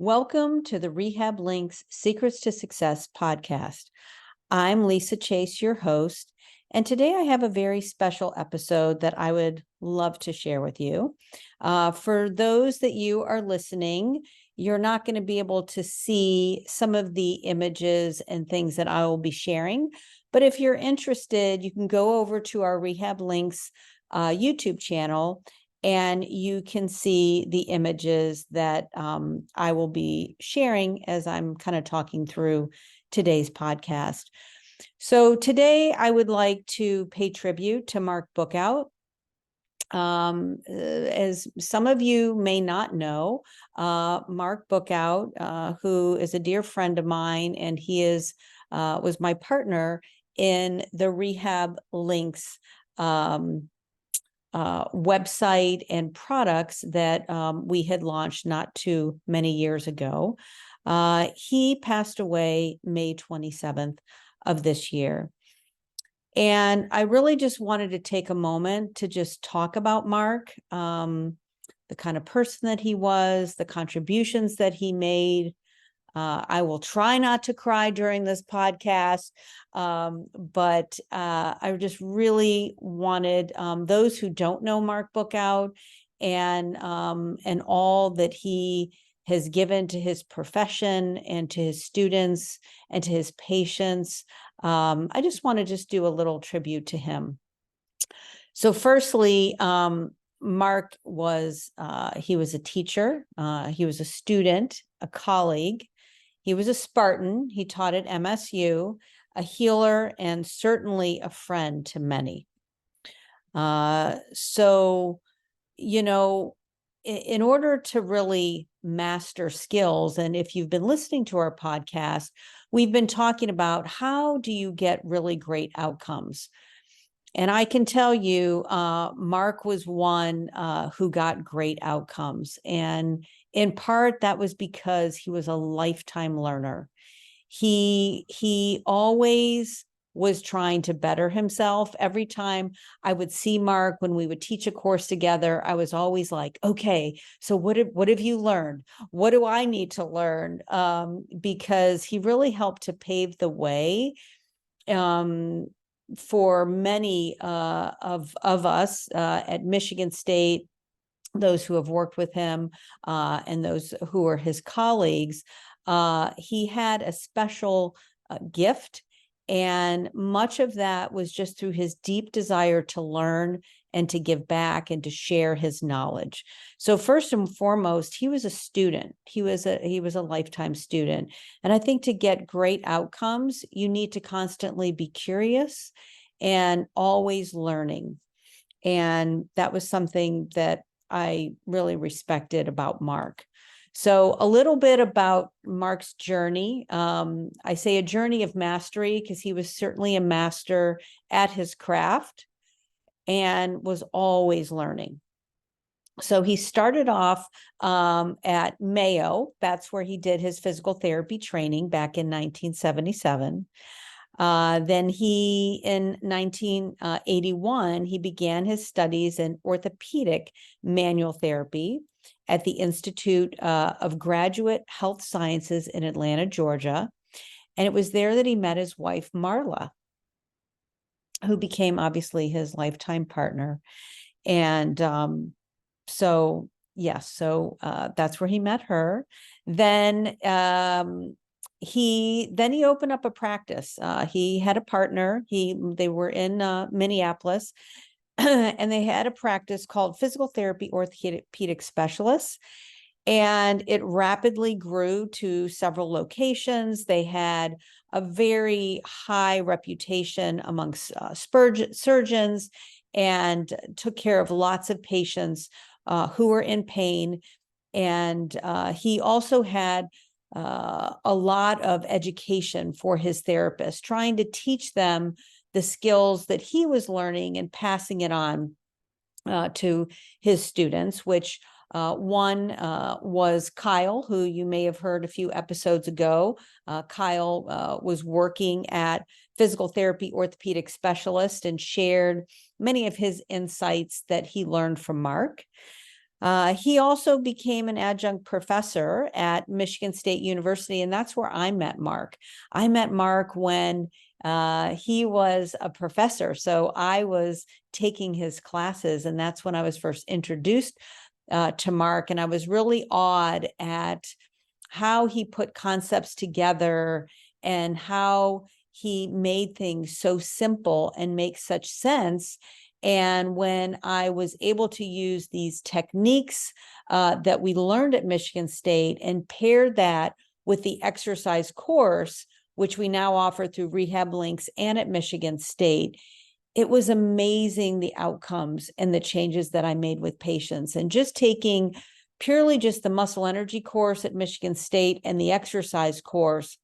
Welcome to the Rehab Links Secrets to Success podcast. I'm Lisa Chase, your host, and today I have a very special episode that I would love to share with you. For those that you are listening, you're not going to be able to see some of the images and things that I will be sharing, but if you're interested, you can go over to our Rehab Links YouTube channel and you can see the images that I will be sharing as I'm kind of talking through today's podcast. So today I would like to pay tribute to Mark Bookhout. As some of you may not know, Mark Bookhout, who is a dear friend of mine, and he was my partner in the Rehab Links website and products that we had launched not too many years ago. He passed away May 27th of this year. And I really just wanted to take a moment to just talk about Mark, the kind of person that he was, the contributions that he made. I will try not to cry during this podcast, but I just really wanted those who don't know Mark Bookhout and all that he has given to his profession and to his students and to his patients. I just want to just do a little tribute to him. So firstly, Mark was, he was a teacher, he was a student, a colleague. He was a Spartan. He taught at MSU, a healer, and certainly a friend to many. So, you know, in order to really master skills, and if you've been listening to our podcast, we've been talking about how do you get really great outcomes. And I can tell you, Mark was one who got great outcomes. And in part, that was because he was a lifetime learner. He always was trying to better himself. Every time I would see Mark when we would teach a course together, I was always like, okay, so what have you learned? What do I need to learn? Because he really helped to pave the way for many of us at Michigan State, those who have worked with him and those who are his colleagues. He had a special gift, and much of that was just through his deep desire to learn and to give back and to share his knowledge. So first and foremost, he was a student. He was a lifetime student. And I think to get great outcomes, you need to constantly be curious and always learning. And that was something that I really respected about Mark. So a little bit about Mark's journey. I say a journey of mastery because he was certainly a master at his craft and was always learning. So he started off at Mayo. That's where he did his physical therapy training back in 1977. Then in 1981, he began his studies in orthopedic manual therapy at the Institute of Graduate Health Sciences in Atlanta, Georgia. And it was there that he met his wife, Marla, who became obviously his lifetime partner. And so that's where he met her. Then he opened up a practice. He had a partner. They were in Minneapolis, and they had a practice called Physical Therapy Orthopedic Specialists. And it rapidly grew to several locations. They had a very high reputation amongst surgeons and took care of lots of patients who were in pain. And he also had a lot of education for his therapists, trying to teach them the skills that he was learning and passing it on to his students, which one was Kyle, who you may have heard a few episodes ago. Kyle was working at Physical Therapy Orthopedic Specialist and shared many of his insights that he learned from Mark. He also became an adjunct professor at Michigan State University, and that's where I met Mark. I met Mark when he was a professor, so I was taking his classes, and that's when I was first introduced to Mark, and I was really awed at how he put concepts together and how he made things so simple and make such sense. And when I was able to use these techniques that we learned at Michigan State and paired that with the exercise course, which we now offer through Rehab Links and at Michigan State, it was amazing the outcomes and the changes that I made with patients. And just taking purely just the muscle energy course at Michigan State and the exercise course,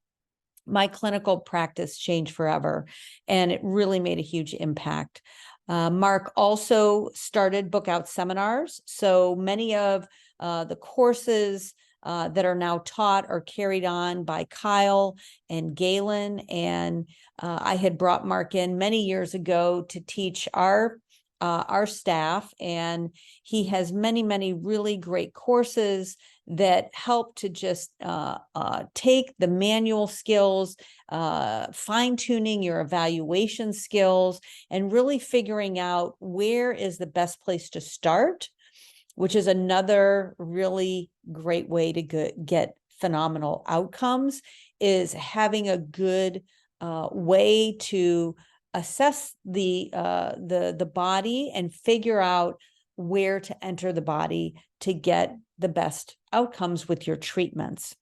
my clinical practice changed forever, and it really made a huge impact. Mark also started Bookhout seminars. So many of the courses that are now taught are carried on by Kyle and Galen. And I had brought Mark in many years ago to teach our staff, and he has many, many really great courses that help to just take the manual skills, fine-tuning your evaluation skills, and really figuring out where is the best place to start, which is another really great way to get phenomenal outcomes, is having a good way to assess the body and figure out where to enter the body to get the best outcomes with your treatments.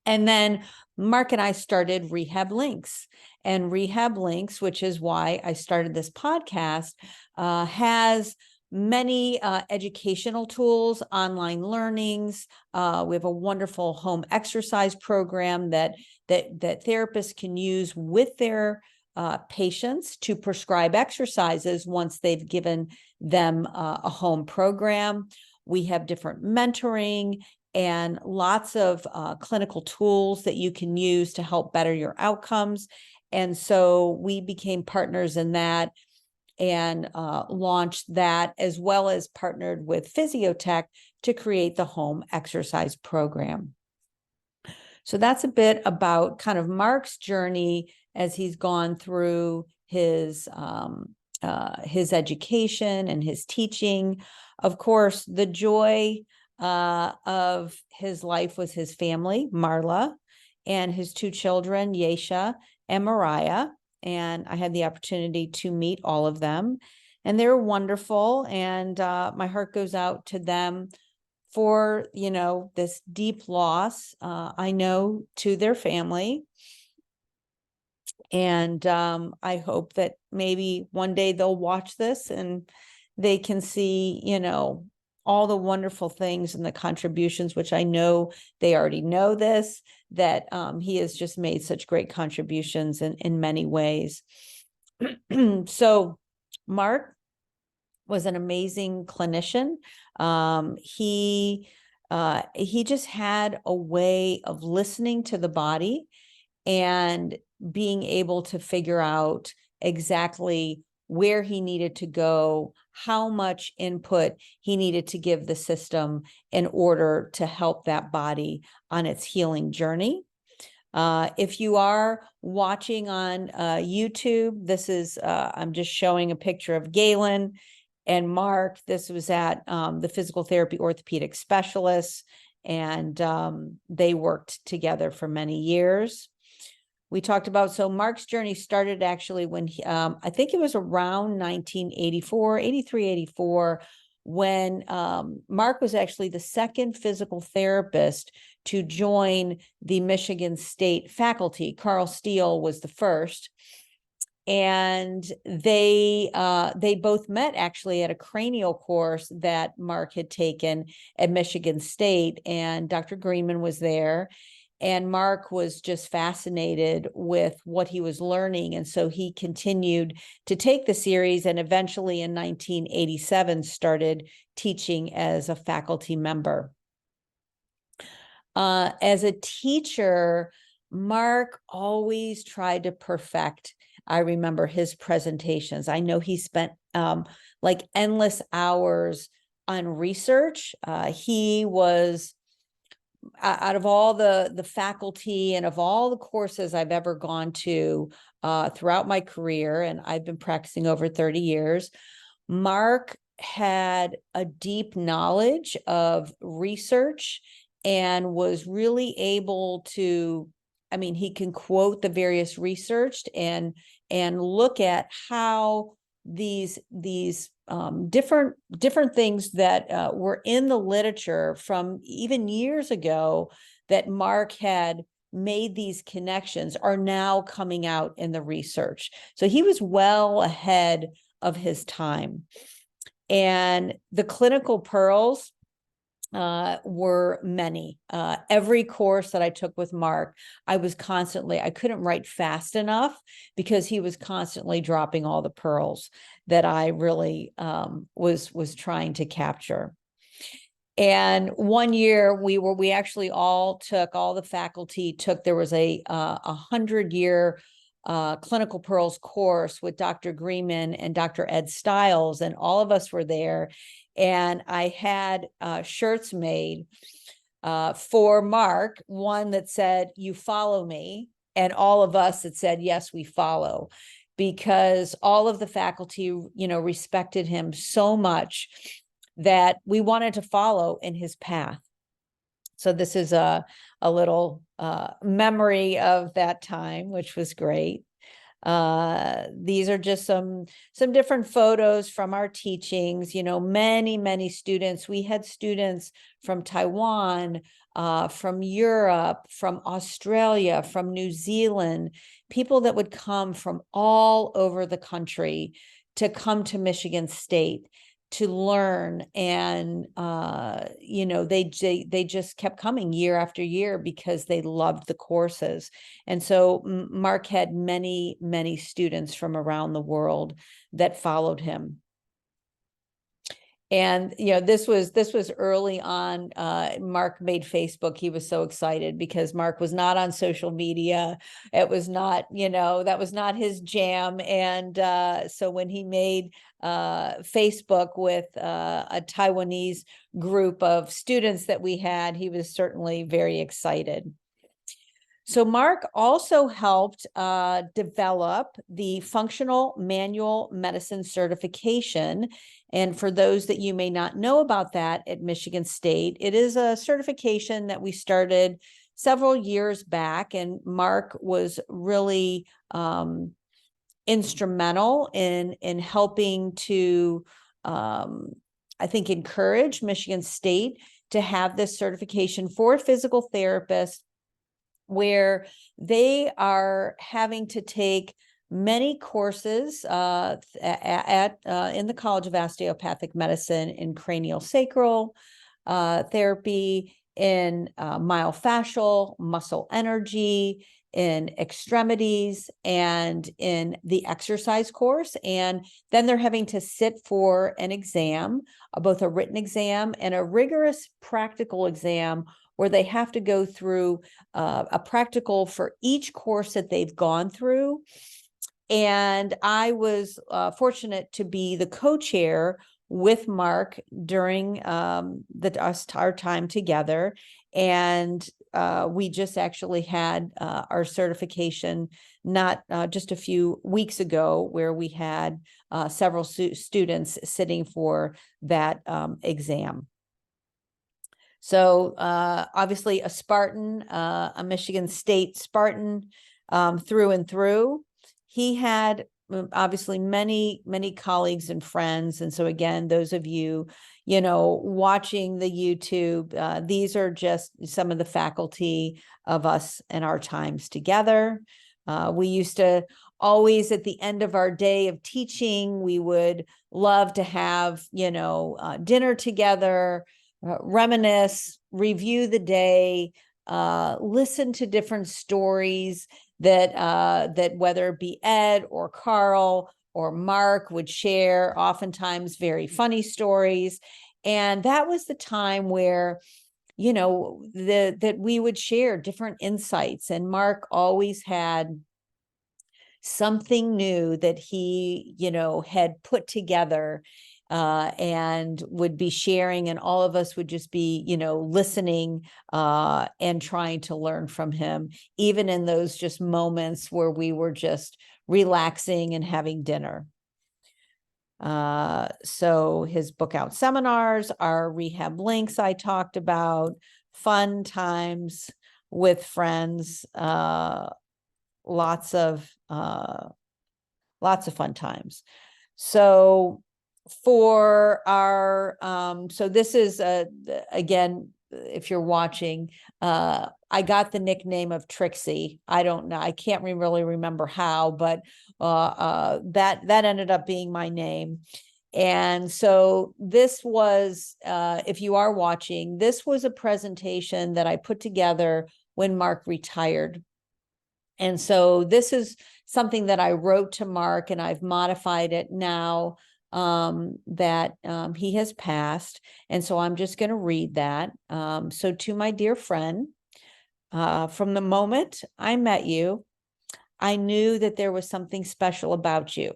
And then Mark and I started Rehab Links. And Rehab Links, which is why I started this podcast, has many educational tools, online learnings. We have a wonderful home exercise program that therapists can use with their patients to prescribe exercises once they've given them a home program. We have different mentoring and lots of clinical tools that you can use to help better your outcomes. And so we became partners in that and launched that, as well as partnered with Physiotech to create the home exercise program. So that's a bit about kind of Mark's journey as he's gone through his education and his teaching. Of course, the joy of his life was his family, Marla, and his two children, Yesha and Mariah. And I had the opportunity to meet all of them, and they're wonderful. And my heart goes out to them for, this deep loss, I know, to their family. And I hope that maybe one day they'll watch this and they can see, all the wonderful things and the contributions, which I know they already know this, that he has just made such great contributions in many ways. So Mark was an amazing clinician. He just had a way of listening to the body and being able to figure out exactly where he needed to go, how much input he needed to give the system in order to help that body on its healing journey. If you are watching on YouTube, this is, I'm just showing a picture of Galen and Mark. This was at the physical therapy orthopedic specialists, and they worked together for many years. We talked about, so Mark's journey started actually when he, I think it was around 1984, 83, 84, when Mark was actually the second physical therapist to join the Michigan State faculty. Carl Steele was the first. And they both met actually at a cranial course that Mark had taken at Michigan State, and Dr. Greenman was there. And Mark was just fascinated with what he was learning. And so he continued to take the series, and eventually in 1987 started teaching as a faculty member. As a teacher, Mark always tried to perfect, I remember, his presentations. I know he spent like endless hours on research. He was, out of all the faculty and of all the courses I've ever gone to throughout my career, and I've been practicing over 30 years, Mark had a deep knowledge of research and was really able to, I mean, he can quote the various research and look at how these different things that were in the literature from even years ago that Mark had made these connections are now coming out in the research. So he was well ahead of his time. And the clinical pearls were many. Every course that I took with Mark, I couldn't write fast enough because he was constantly dropping all the pearls that I really was trying to capture. And one year we actually all the faculty took, there was a 100-year clinical pearls course with Dr. Greenman and Dr. Ed Stiles, and all of us were there. And I had shirts made for Mark, one that said, "You follow me," and all of us that said, "Yes, we follow," because all of the faculty, respected him so much that we wanted to follow in his path. So this is a little memory of that time, which was great. These are just some different photos from our teachings. Many students. We had students from Taiwan, from Europe, from Australia, from New Zealand, people that would come from all over the country to come to Michigan State to learn. And they just kept coming year after year because they loved the courses. And so Mark had many students from around the world that followed him. And this was early on. Mark made Facebook. He was so excited because Mark was not on social media. It was not, that was not his jam. And so when he made Facebook with a Taiwanese group of students that we had, he was certainly very excited. So Mark also helped develop the functional manual medicine certification. And for those that you may not know about that at Michigan State, it is a certification that we started several years back, and Mark was really instrumental in helping to, I think, encourage Michigan State to have this certification for physical therapists, where they are having to take many courses in the College of Osteopathic Medicine in craniosacral therapy, in myofascial, muscle energy, in extremities, and in the exercise course. And then they're having to sit for an exam, both a written exam and a rigorous practical exam, where they have to go through a practical for each course that they've gone through. And I was fortunate to be the co-chair with Mark during our time together. And we just actually had our certification not just a few weeks ago, where we had several students sitting for that exam. So obviously a Spartan, a Michigan State Spartan through and through. He had obviously many colleagues and friends. And so again, those of you, watching the YouTube, these are just some of the faculty of us and our times together. We used to always, at the end of our day of teaching, we would love to have, dinner together, reminisce, review the day, listen to different stories that whether it be Ed or Carl or Mark would share, oftentimes very funny stories. And that was the time where, that we would share different insights. And Mark always had something new that he, had put together and would be sharing, and all of us would just be, listening and trying to learn from him, even in those just moments where we were just relaxing and having dinner. So his Bookhout seminars, our rehab links I talked about, fun times with friends, lots of fun times. So for our, so this is, again, if you're watching, I got the nickname of Trixie. I don't know, I can't really remember how, but that ended up being my name. And so this was, if you are watching, this was a presentation that I put together when Mark retired. And so this is something that I wrote to Mark, and I've modified it now that he has passed. And so I'm just going to read that. So to my dear friend, from the moment I met you, I knew that there was something special about you,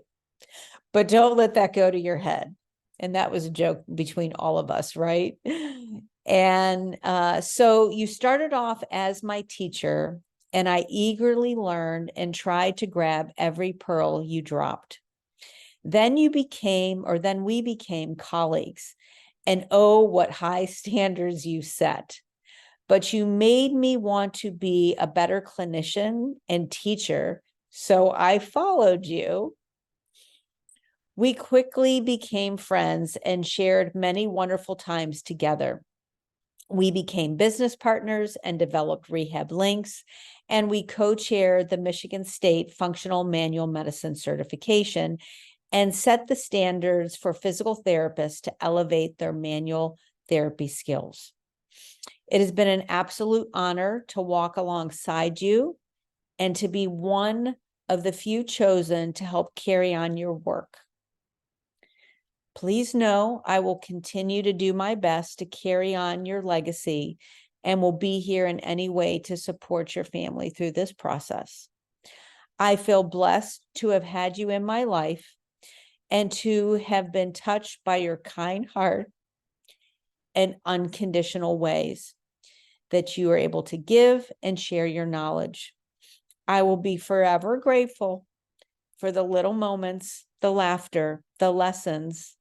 but don't let that go to your head. And that was a joke between all of us, right? And so you started off as my teacher, and I eagerly learned and tried to grab every pearl you dropped. Then we became colleagues, and oh, what high standards you set. But you made me want to be a better clinician and teacher, so I followed you. We quickly became friends and shared many wonderful times together. We became business partners and developed rehab links, and we co-chaired the Michigan State Functional Manual Medicine certification and set the standards for physical therapists to elevate their manual therapy skills. It has been an absolute honor to walk alongside you and to be one of the few chosen to help carry on your work. Please know I will continue to do my best to carry on your legacy and will be here in any way to support your family through this process. I feel blessed to have had you in my life and to have been touched by your kind heart and unconditional ways that you are able to give and share your knowledge. I will be forever grateful for the little moments, the laughter, the lessons,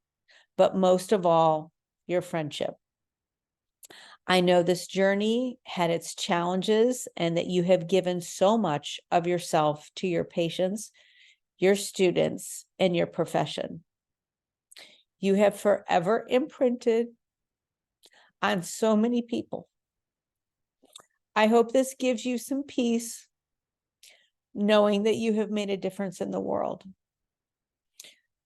but most of all, your friendship. I know this journey had its challenges and that you have given so much of yourself to your patients, your students, and your profession. You have forever imprinted on so many people. I hope this gives you some peace, knowing that you have made a difference in the world.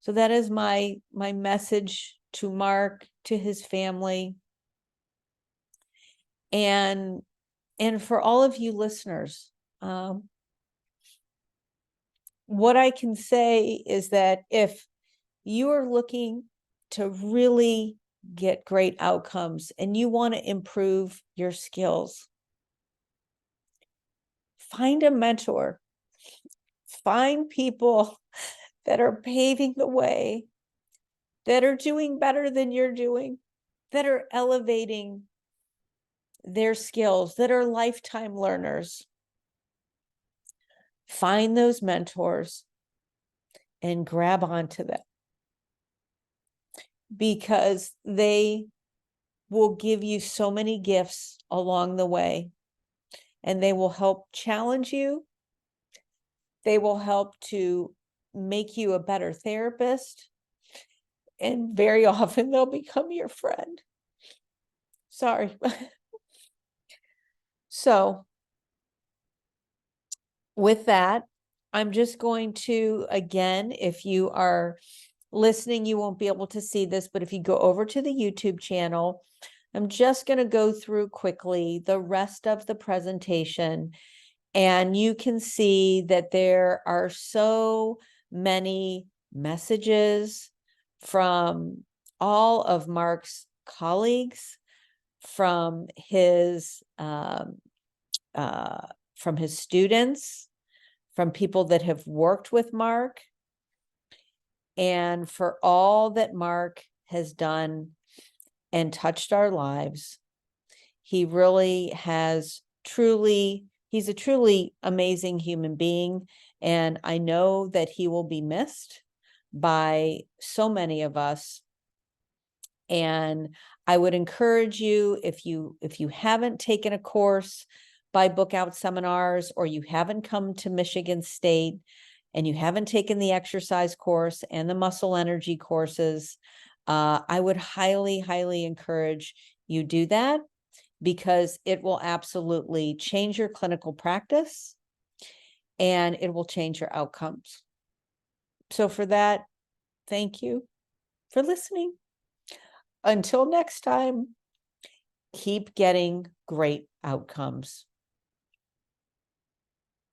So that is my message to Mark, to his family, and for all of you listeners. What I can say is that if you are looking to really get great outcomes and you want to improve your skills, find a mentor, find people that are paving the way, that are doing better than you're doing, that are elevating their skills, that are lifetime learners. Find those mentors and grab onto them, because they will give you so many gifts along the way, and they will help challenge you. They will help to make you a better therapist, and very often they'll become your friend. Sorry. So with that, I'm just going to, again, if you are listening, you won't be able to see this, but if you go over to the YouTube channel, I'm just going to go through quickly the rest of the presentation, and you can see that there are so many messages from all of Mark's colleagues, from his students, from people that have worked with Mark, and for all that Mark has done and touched our lives. He really has he's a truly amazing human being. And I know that he will be missed by so many of us. And I would encourage you, if you haven't taken a course by Bookhout Seminars, or you haven't come to Michigan State and you haven't taken the exercise course and the muscle energy courses, I would highly, highly encourage you do that, because it will absolutely change your clinical practice and it will change your outcomes. So for that, thank you for listening. Until next time, keep getting great outcomes.